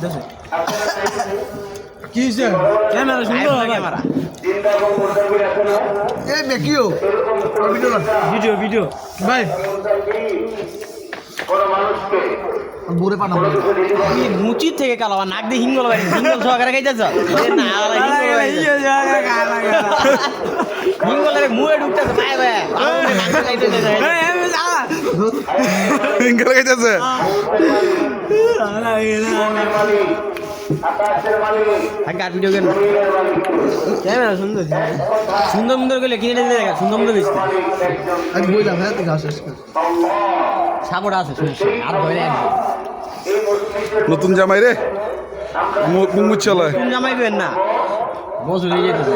হইতাছে কি হইছে ক্যামেরা সুন্দর ক্যামেরা এই দেখিও ভিডিও ভাই বোরে পানা মুচি থেকে কালাবা নাক দিয়ে হিঙ্গল ভাই হিঙ্গল সহকারে খাইতেছ না হিঙ্গলের মুয়ে ঢুকতেছে ভাই ভাই হিঙ্গল খাইতেছে ভিডিও গেল ক্যামেরা সুন্দর সুন্দর গেলে কিনে দেখা সুন্দর বেশি আমি বললাম হ্যাঁ তুই আসিস সাপোর্ট আছে আর ধরে নতুন জামাই রে মুখ চলে নতুন জামাই বেন না বসে হয়ে যেতেছে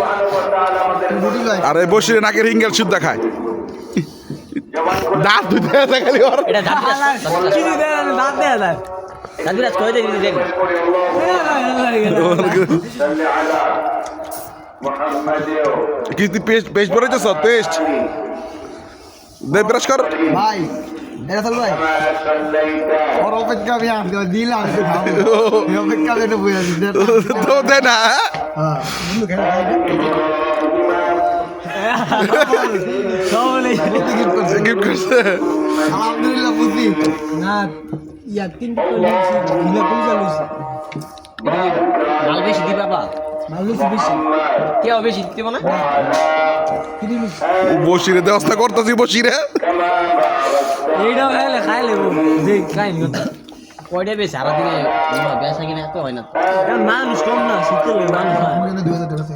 আরে বসে নাকের হিঙ্গেল শুদ্ধ খায় দাঁত দুধ খালি ওর এটা দাঁত দেয়া যায় দাদুরাজ কই দেখি দেখ কি তুই পেস্ট বলেছিস পেস্ট দে ব্রাশ কর ভাই এটা চল ভাই ওর অপেক্ষা আমি আনতে দিলাম তো খাবো এই অপেক্ষা এটা বুঝা দিতে তো দে না হ্যাঁ বন্ধু খেলা সবলে গিফট করছে আলহামদুলিল্লাহ বুঝি না ইয়া তিন কলিছি দিলা কলিছা লইছে মাল বেশি দি বাবা মাল বেশি কেউ বেশি দিতে না বসিরে দেওয়া করতেছি বসিরে এইটা খাইলে দেখ খাইনি কয়টা বেশ সারাদিনে বেসা কিনে এত হয় না মানুষ কম না শীতের মানুষ